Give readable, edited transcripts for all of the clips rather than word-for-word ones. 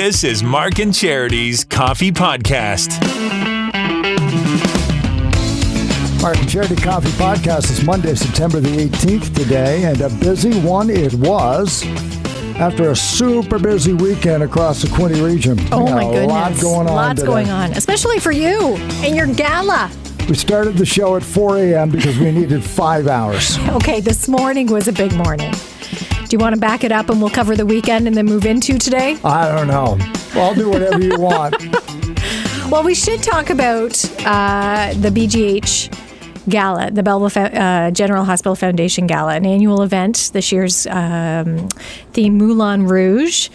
This is Mark and Charity's Coffee Podcast. Mark and Charity Coffee Podcast is Monday, September the 18th today, and a busy one it was after a super busy weekend across the Quinte region. Oh my goodness. Lots going on, especially for you and your gala. We started the show at 4 a.m. because we needed 5 hours. Okay, this morning was a big morning. Do you want to back it up and we'll cover the weekend and then move into today? I don't know. Well, I'll do whatever you want. Well, we should talk about the BGH Gala, the Belleville General Hospital Foundation Gala, an annual event. This year's theme Moulin Rouge.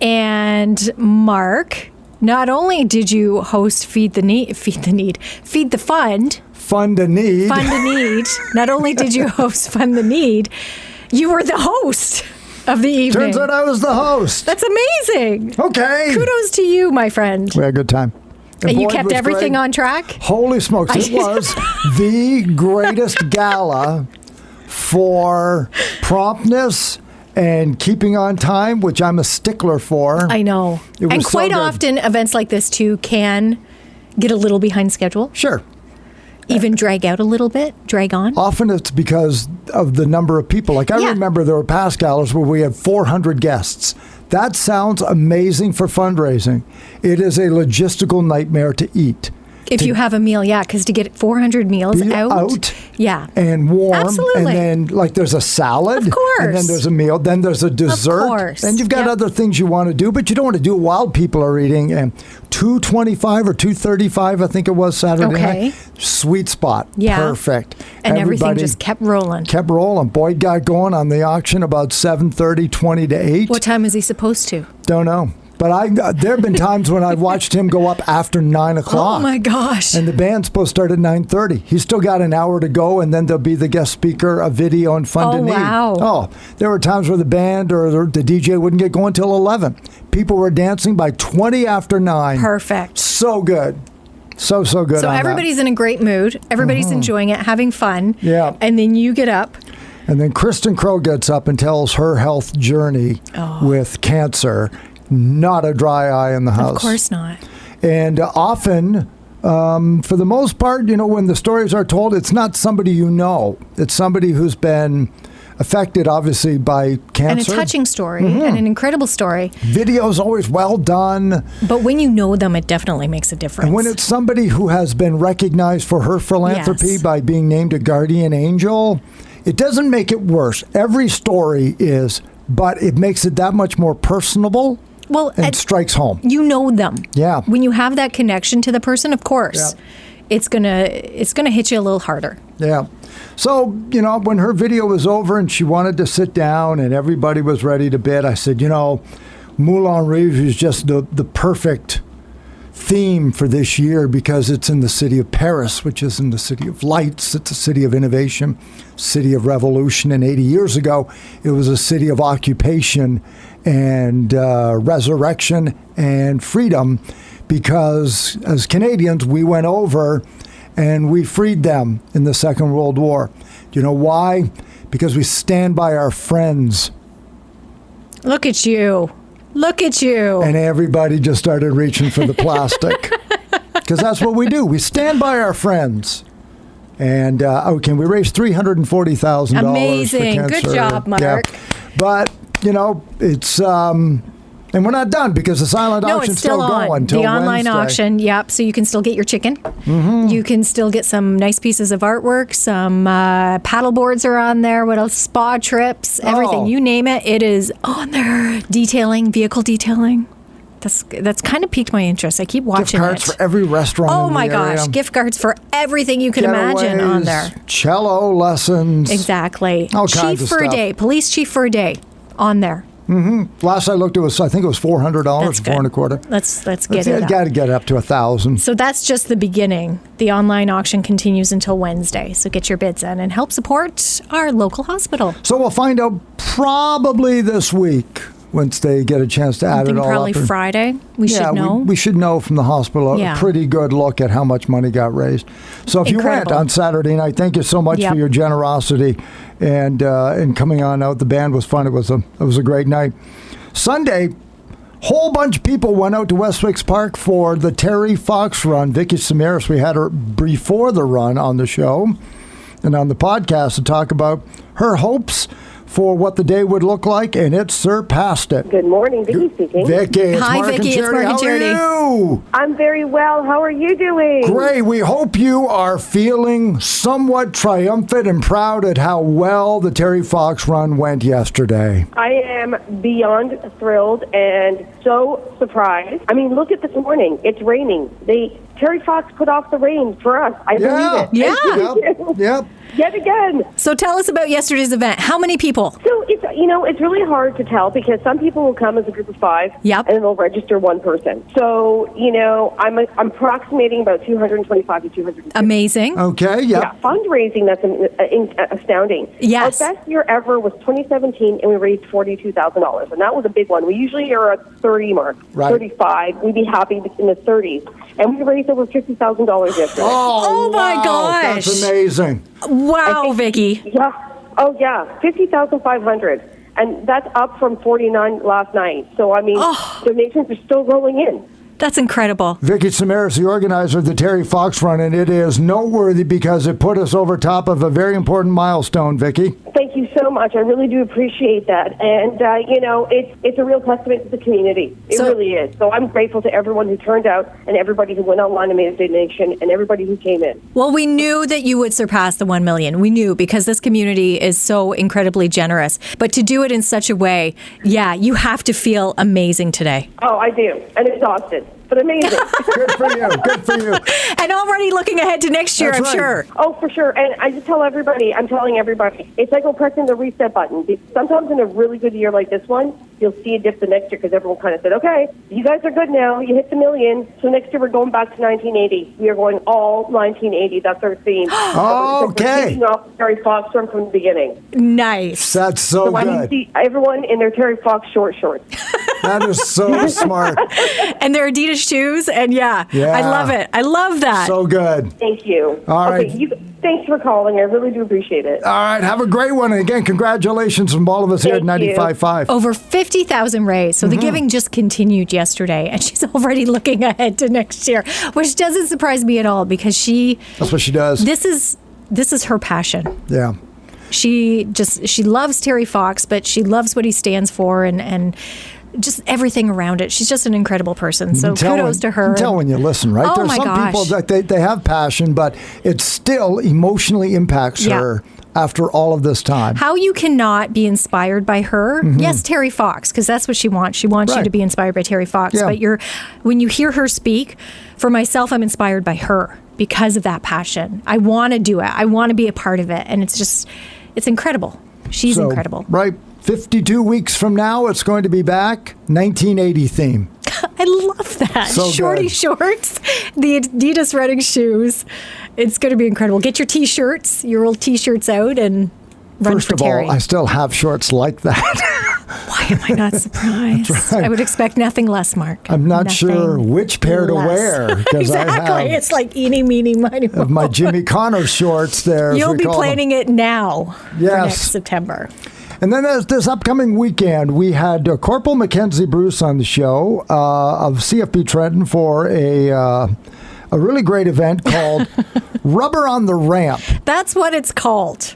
And Mark, not only did you host Fund. Not only did you host Fund the Need, you were the host of the evening. Turns out I was the host. That's amazing. Okay. Kudos to you, my friend. We had a good time. And you kept everything on track? Holy smokes. It was the greatest gala for promptness and keeping on time, which I'm a stickler for. I know. And quite often, events like this, too, can get a little behind schedule. Sure. Even drag out a little bit, drag on. Often it's because of the number of people. Like I remember there were past galas where we had 400 guests. That sounds amazing for fundraising. It is a logistical nightmare to eat. If you have a meal, because to get 400 meals out. And warm. Absolutely. And then, like, there's a salad. Of course. And then there's a meal. Then there's a dessert. Of course. And you've got other things you want to do, but you don't want to do it while people are eating. And $2.25 or $2.35, I think it was Saturday night. Sweet spot. Yeah. Perfect. And everything just kept rolling. Boyd got going on the auction about 7:30, 20 to 8. What time is he supposed to? Don't know. But there have been times when I've watched him go up after 9 o'clock. Oh, my gosh. And the band's supposed to start at 9:30. He's still got an hour to go, and then there'll be the guest speaker, a video, and Fund the Need. Wow. Oh, there were times where the band or the DJ wouldn't get going till 11. People were dancing by 20 after 9. Perfect. So good. So good. So everybody's in a great mood. Everybody's enjoying it, having fun. Yeah. And then you get up. And then Kristen Crow gets up and tells her health journey with cancer. Not a dry eye in the house. Of course not. And often, for the most part, when the stories are told, it's not somebody you know. It's somebody who's been affected, obviously, by cancer. And a touching story and an incredible story. Video's always well done. But when you know them, it definitely makes a difference. And when it's somebody who has been recognized for her philanthropy by being named a guardian angel, it doesn't make it worse. Every story is, but it makes it that much more personable. Well, and strikes home. You know them. Yeah. When you have that connection to the person, of course, it's gonna hit you a little harder. Yeah. So, when her video was over and she wanted to sit down and everybody was ready to bid, I said, Moulin Rouge is just the perfect theme for this year because it's in the city of Paris, which is in the city of lights. It's a city of innovation, city of revolution. And 80 years ago, it was a city of occupation and resurrection and freedom because as Canadians, we went over and we freed them in the Second World War. Do you know why? Because we stand by our friends. Look at you. Look at you. And everybody just started reaching for the plastic. Because that's what we do. We stand by our friends. And, we raised $340,000 Amazing. for cancer. Good job, Mark. Yeah. But, it's... and we're not done because the silent auction's still going until the online Wednesday. auction, so you can still get your chicken. You can still get some nice pieces of artwork. Some paddle boards are on there. What else? Spa trips, everything. You name it, it is on there. Detailing, vehicle detailing. That's kind of piqued my interest. I keep watching Gift cards for every restaurant in the area. Gosh, gift cards for everything you can imagine on there. Cello lessons. Exactly. All kinds of for stuff. a day, police chief for a day on there. Last I looked, I think it was $400, $425. Let's get it up. Got to get up to $1,000. So that's just the beginning. The online auction continues until Wednesday. So get your bids in and help support our local hospital. So we'll find out probably this week once they get a chance to add it all probably up. Friday. We should know. We should know from the hospital a pretty good look at how much money got raised. So if you went on Saturday night, thank you so much for your generosity and coming on out. The band was fun. It was a great night. Sunday, Whole bunch of people went out to Westwicks Park for the Terry Fox run. Vicky Samaras, we had her before the run on the show and on the podcast to talk about her hopes for what the day would look like, and it surpassed it. Good morning, Vicky speaking. Vicky, it's Hi, Mark Vicky, and it's Charity. Mark and Charity. How are you? I'm very well. How are you doing? Great. We hope you are feeling somewhat triumphant and proud at how well the Terry Fox run went yesterday. I am beyond thrilled and so surprised. I mean, look at this morning. It's raining. Terry Fox put off the rain for us. I believe it. Yeah. Yep. Yet again. So tell us about yesterday's event. How many people? So it's really hard to tell because some people will come as a group of 5, Yep. and then they'll register one person. So I'm approximating about 225 to 250. Amazing. Okay, yep. Yeah, fundraising, that's astounding. Yes. Our best year ever was 2017, and we raised $42,000, and that was a big one. We usually are at 30 mark, Right. 35. We'd be happy in the 30s, and we raised over $50,000 yesterday. Oh, my wow. gosh. That's amazing. Wow, Vicky. Yeah. Oh, yeah. 50,500. And that's up from 49 last night. So, I mean, donations are still rolling in. That's incredible. Vicky Samaras, the organizer of the Terry Fox run, and it is noteworthy because it put us over top of a very important milestone, Vicky. Thank you so much. I really do appreciate that. And, it's a real testament to the community. It really is. So I'm grateful to everyone who turned out and everybody who went online and made a donation and everybody who came in. Well, we knew that you would surpass the 1 million. We knew because this community is so incredibly generous. But to do it in such a way, you have to feel amazing today. Oh, I do. And exhausted. But amazing. Good for you. Good for you. And already looking ahead to next year, That's I'm right. sure. Oh, for sure. And I'm telling everybody, it's like we're pressing the reset button. Sometimes in a really good year like this one, you'll see a dip the next year because everyone kind of said, okay, you guys are good now. You hit the million. So next year we're going back to 1980. We are going all 1980. That's our theme. Okay. We're kicking off Terry Fox from the beginning. Nice. That's so I good. see everyone in their Terry Fox shorts. That is so smart. And their Adidas shoes. And Yeah. I love it. I love that. So good. Thank you. All right. Thanks for calling. I really do appreciate it. All right. Have a great one. And again, congratulations from all of us here at Thank you. 95.5. Over 50,000 raised. So the giving just continued yesterday, and she's already looking ahead to next year, which doesn't surprise me at all because That's what she does. this is her passion. Yeah. She loves Terry Fox, but she loves what he stands for and just everything around it. She's just an incredible person. So kudos to her. You can tell when you listen, right? Oh, There's my some gosh. people that they have passion, but it still emotionally impacts her after all of this time. How you cannot be inspired by her? Yes, Terry Fox, because that's what she wants. She wants you Right. to be inspired by Terry Fox. Yeah. But when you hear her speak, for myself, I'm inspired by her because of that passion. I want to do it. I want to be a part of it, and it's incredible. She's incredible. Right. 52 weeks from now, it's going to be back. 1980 theme. I love that. So Shorty good. shorts, the Adidas running shoes. It's going to be incredible. Get your T-shirts, your old T-shirts out and run First for of Terry. all, I still have shorts like that. Why am I not surprised? right. I would expect nothing less, Mark. I'm not sure Nothing which pair to less. wear because Exactly. I have It's like eeny, meeny, miny, of my Jimmy Connor shorts there. as You'll we be call them. planning it now for Yes. next September. And then this upcoming weekend, we had Corporal Mackenzie Bruce on the show of CFB Trenton for a really great event called Rubber on the Ramp. That's what it's called.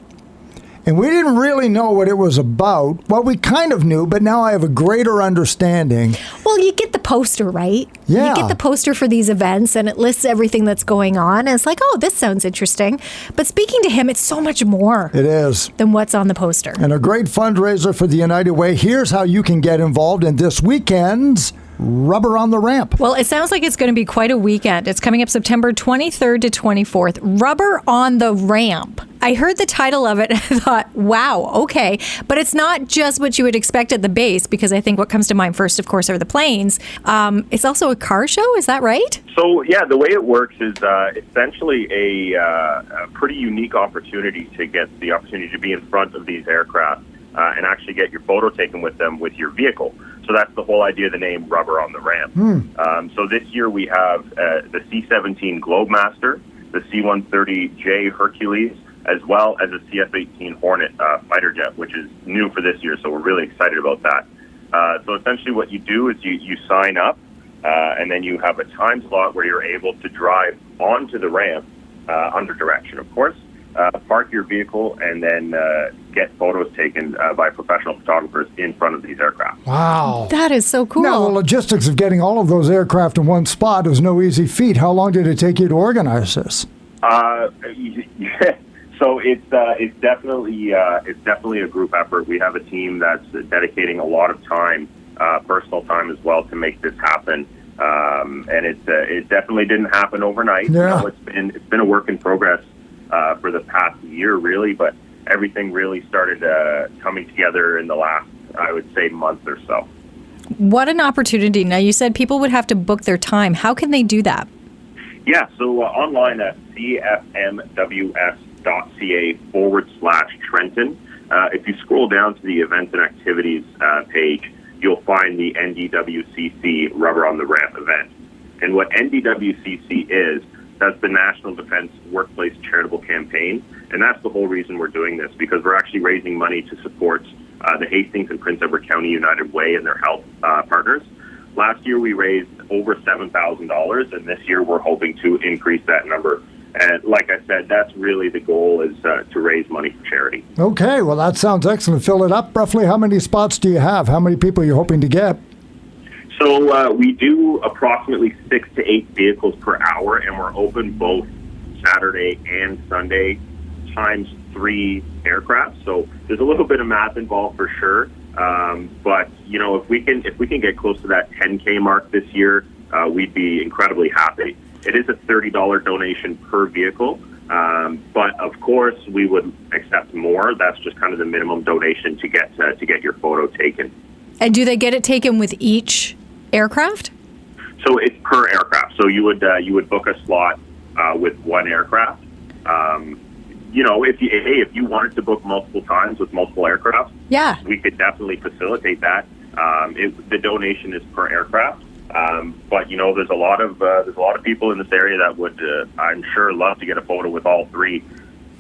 And we didn't really know what it was about. Well, we kind of knew, but now I have a greater understanding. Well, you get the poster, right? Yeah. You get the poster for these events and it lists everything that's going on. And it's like, oh, this sounds interesting. But speaking to him, it's so much more It is. than what's on the poster. And a great fundraiser for the United Way. Here's how you can get involved in this weekend's Rubber on the Ramp. Well, it sounds like it's going to be quite a weekend. It's coming up September 23rd to 24th. Rubber on the Ramp. I heard the title of it and I thought, wow, okay. But it's not just what you would expect at the base, because I think what comes to mind first, of course, are the planes. It's also a car show. Is that right? So, yeah, the way it works is essentially a pretty unique opportunity to get the opportunity to be in front of these aircraft and actually get your photo taken with them with your vehicle. So that's the whole idea of the name Rubber on the Ramp. So this year we have the C-17 Globemaster, the C-130J Hercules, as well as a CF-18 Hornet fighter jet, which is new for this year. So we're really excited about that. So essentially what you do is you sign up, and then you have a time slot where you're able to drive onto the ramp, under direction, of course, park your vehicle, and then get photos taken by professional photographers in front of these aircraft. Wow. That is so cool. Now, the logistics of getting all of those aircraft in one spot was no easy feat. How long did it take you to organize this? So it's definitely a group effort. We have a team that's dedicating a lot of time, personal time as well, to make this happen. And it definitely didn't happen overnight. Yeah. You know, it's been a work in progress for the past year, really, but everything really started coming together in the last, I would say, month or so. What an opportunity. Now, you said people would have to book their time. How can they do that? Yeah, so online at cfmws.ca/Trenton. If you scroll down to the events and activities page, you'll find the NDWCC Rubber on the Ramp event. And what NDWCC is, that's the National Defense Workplace Charitable Campaign. And that's the whole reason we're doing this, because we're actually raising money to support the Hastings and Prince Edward County United Way and their health partners. Last year, we raised over $7,000, and this year we're hoping to increase that number. And like I said, that's really the goal, is to raise money for charity. Okay, well, that sounds excellent. Fill it up. Roughly how many spots do you have? How many people are you hoping to get? So we do approximately 6 to 8 vehicles per hour, and we're open both Saturday and Sunday, times 3 aircraft. So there's a little bit of math involved for sure. But you know, if we can get close to that 10K mark this year, we'd be incredibly happy. It is a $30 donation per vehicle, but of course we would accept more. That's just kind of the minimum donation to get your photo taken. And do they get it taken with each aircraft? So it's per aircraft. So you would book a slot with one aircraft. You know, if you wanted to book multiple times with multiple aircraft, Yeah. we could definitely facilitate that. The donation is per aircraft, but you know, there's a lot of people in this area that would, I'm sure, love to get a photo with all 3.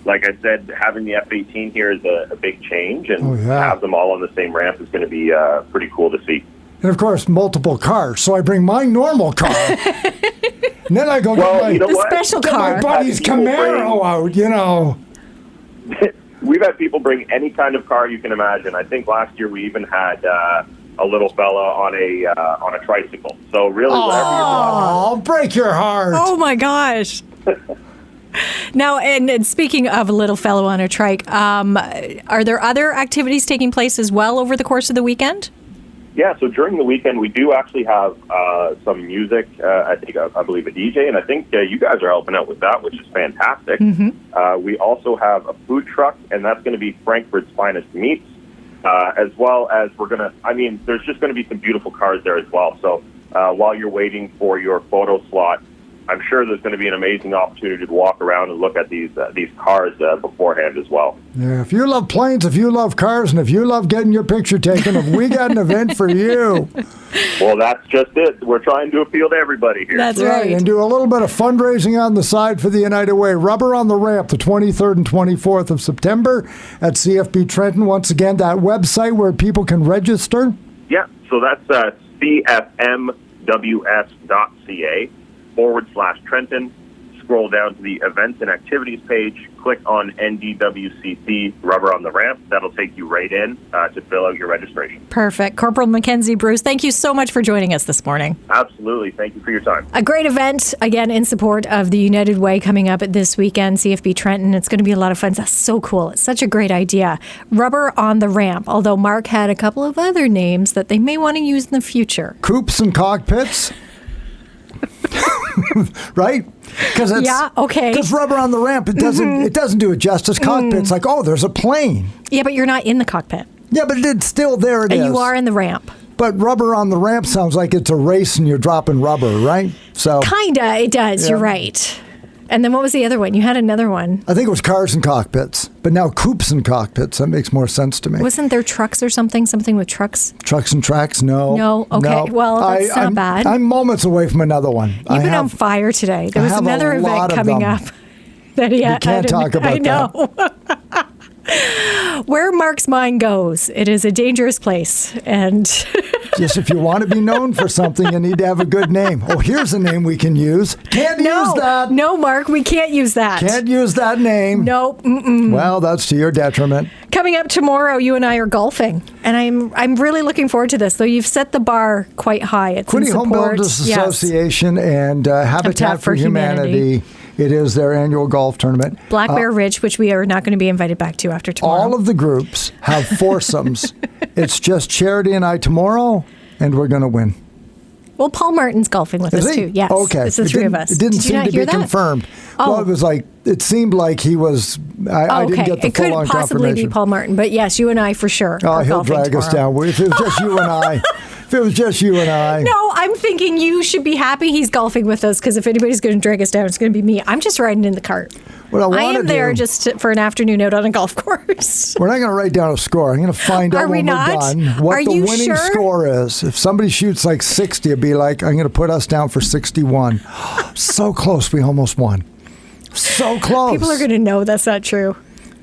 Like I said, having the F-18 here is a big change, and have them all on the same ramp is going to be pretty cool to see. And of course, multiple cars. So I bring my normal car. And then I go get the special car. My buddy's Camaro out, you know. We've had people bring any kind of car you can imagine. I think last year we even had a little fella on a tricycle. So really, whatever you want. Oh, break your heart. Oh my gosh. Now, and speaking of a little fellow on a trike, are there other activities taking place as well over the course of the weekend? Yeah, so during the weekend, we do actually have some music. I believe a DJ, and I think you guys are helping out with that, which is fantastic. Mm-hmm. We also have a food truck, and that's going to be Frankfurt's finest meats, as well as there's just going to be some beautiful cars there as well. So while you're waiting for your photo slot, I'm sure there's going to be an amazing opportunity to walk around and look at these cars beforehand as well. Yeah, if you love planes, if you love cars, and if you love getting your picture taken, we got an event for you. Well, that's just it. We're trying to appeal to everybody here. That's right. And do a little bit of fundraising on the side for the United Way. Rubber on the Ramp, the 23rd and 24th of September at CFB Trenton. Once again, that website where people can register. Yeah, so that's cfmws.ca/Trenton. Scroll down to the events and activities page, click on NDWCC Rubber on the Ramp. That'll take you right in to fill out your registration. Perfect. Corporal Mackenzie Bruce, thank you so much for joining us this morning. Absolutely. Thank you for your time. A great event, again, in support of the United Way coming up this weekend, CFB Trenton. It's going to be a lot of fun. That's so cool. It's such a great idea. Rubber on the Ramp, although Mark had a couple of other names that they may want to use in the future. Coops and cockpits. Right? Because Rubber on the Ramp, it doesn't do it justice. Cockpit's like, oh, there's a plane. Yeah, but you're not in the cockpit. Yeah, but it's still there. It is. You are in the ramp. But Rubber on the Ramp sounds like it's a race and you're dropping rubber, right? So kinda, it does. Yeah. You're right. And then what was the other one? You had another one. I think it was cars and cockpits. But now coops and cockpits. That makes more sense to me. Wasn't there trucks or something? Something with trucks? Trucks and tracks? No. No? Okay. No. Well, that's not bad. I'm moments away from another one. You've been on fire today. There was another event coming up. You can't talk about that. Where Mark's mind goes, it is a dangerous place. And Just if you want to be known for something, you need to have a good name. Oh, here's a name we can use. Can't use that. No, Mark, we can't use that. Can't use that name. Nope. Well, that's to your detriment. Coming up tomorrow, you and I are golfing, and I'm really looking forward to this. Though you've set the bar quite high. It's Quinte in Home support, Builders Association and Habitat for Humanity. It is their annual golf tournament. Black Bear Ridge, which we are not going to be invited back to after tomorrow. All of the groups have foursomes. It's just Charity and I tomorrow, and we're going to win. Well, Paul Martin's golfing with us too. Yes. Okay. It's the three of us. It didn't Did you seem not to hear be that? confirmed. Oh. Well, it was like, it seemed like he was, I didn't get the It could full-on possibly confirmation. be Paul Martin, but yes, you and I for sure. Oh, are he'll golfing drag us tomorrow. down. If it was just you and I. If it was just you and I. No, I'm thinking you should be happy he's golfing with us, because if anybody's going to drag us down, it's going to be me. I'm just riding in the cart. What I am wanna there do- just for an afternoon out on a golf course. We're not going to write down a score. I'm going to find out Are we when not? we're done what Are the you winning sure? score is. If somebody shoots like 60, it'd be like, I'm going to put us down for 61. So close. We almost won. So close. People are going to know that's not true.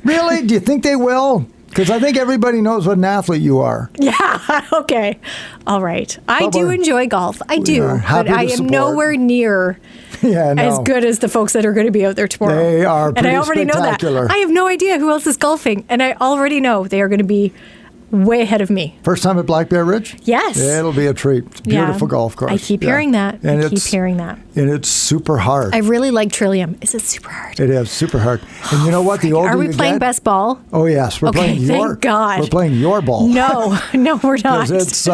Really? Do you think they will? Because I think everybody knows what an athlete you are. Yeah, okay. All right. I But do we're- enjoy golf. I do. are happy But I to am support. nowhere near Yeah, no. as good as the folks that are going to be out there tomorrow. They are And I pretty already know that. spectacular. I have no idea who else is golfing. And I already know they are going to be way ahead of me. First time at Black Bear Ridge? Yes. It'll be a treat. It's a beautiful Yeah. golf course. I keep Yeah. hearing that. And I keep it's- hearing that. And it's super hard. I really like Trillium. Is it super hard? It is super hard. And you know what? The older Are we you playing get, best ball? Oh yes, we're Okay, playing your. thank God. We're playing your ball. No, we're not. 'Cause it's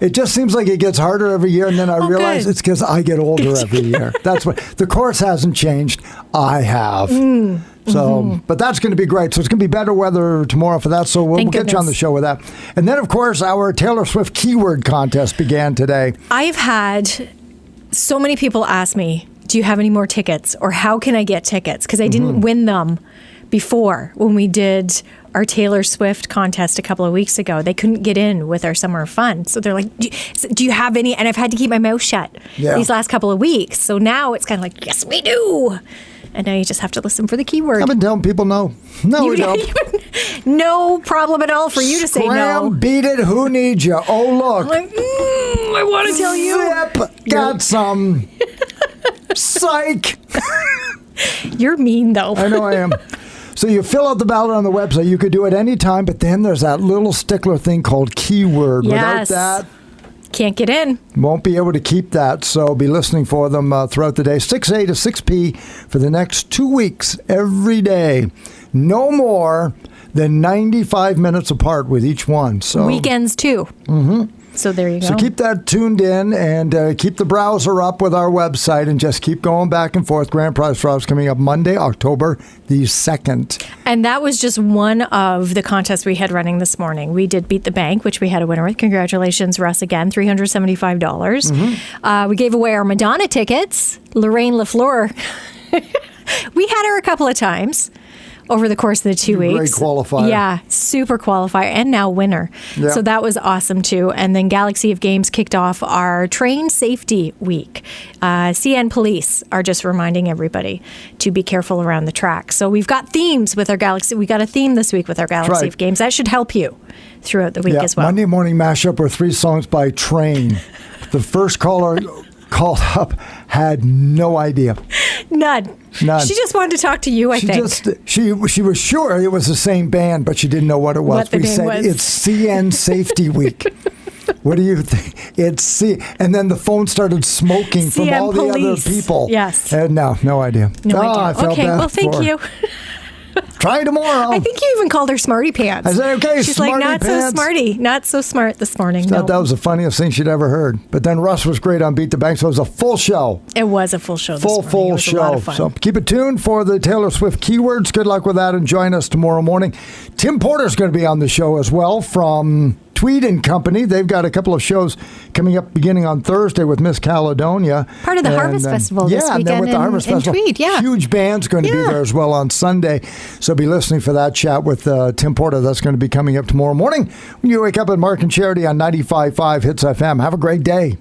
it just seems like it gets harder every year, and then I realize good. it's because I get older every year. That's what the course hasn't changed. I have. So, but that's going to be great. So it's going to be better weather tomorrow for that. So we'll Thank get you on the goodness. show with that. And then, of course, our Taylor Swift keyword contest began today. I've had so many people ask me, do you have any more tickets, or how can I get tickets? Because I didn't win them before when we did our Taylor Swift contest a couple of weeks ago. They couldn't get in with our summer fun. So they're like, do you have any? And I've had to keep my mouth shut these last couple of weeks. So now it's kind of like, yes, we do. And now you just have to listen for the keyword. I've been telling people no. No, we don't. No problem at all for you to say no. Scram, beat it. Who needs you? Oh, look. I'm like, I want to tell you. Zip. Got some. Psych. You're mean, though. I know I am. So you fill out the ballot on the website. You could do it any time, but then there's that little stickler thing called keyword. Yes. Without that, Can't get in. won't be able to keep that. So be listening for them throughout the day, 6A to 6P for the next 2 weeks every day. No more than 95 minutes apart with each one. So Weekends, too. Mm-hmm. So there you go. So keep that tuned in and keep the browser up with our website and just keep going back and forth. Grand prize drops coming up Monday, October the 2nd. And that was just one of the contests we had running this morning. We did Beat the Bank, which we had a winner with. Congratulations, Russ, again, $375. Mm-hmm. We gave away our Madonna tickets. Lorraine LaFleur. We had her a couple of times over the course of the 2 weeks. Great qualifier. Yeah, super qualifier and now winner. Yeah. So that was awesome too. And then Galaxy of Games kicked off our Train Safety Week. CN Police are just reminding everybody to be careful around the track. So we've got themes with our Galaxy. We got a theme this week with our Galaxy right. of Games. That should help you throughout the week as well. Monday morning mashup were 3 songs by Train. The first caller called up had no idea. None. She just wanted to talk to you, I think. She was sure it was the same band, but she didn't know what it was. What the We name said was. it's CN Safety Week. What do you think? It's C, and then the phone started smoking from CN all the other Police. people. Yes. And no idea. No idea. I felt Okay, bad well, thank for her. you. Try tomorrow. I think you even called her Smarty Pants. I said, okay, She's Smarty like, not Pants. so smarty. Not so smart this morning. Thought No. that was the funniest thing she'd ever heard. But then Russ was great on Beat the Bank, so it was a full show. It was a full show this morning. It Full was a lot show. of fun. So keep it tuned for the Taylor Swift keywords. Good luck with that and join us tomorrow morning. Tim Porter's going to be on the show as well from Tweed and Company. They've got a couple of shows coming up beginning on Thursday with Miss Caledonia. Part of the Harvest Festival this and then weekend with the in- Harvest in Festival. Tweed, yeah. Huge band's going to be there as well on Sunday. So be listening for that chat with Tim Porter. That's going to be coming up tomorrow morning when you wake up at Mark and Charity on 95.5 Hits FM. Have a great day.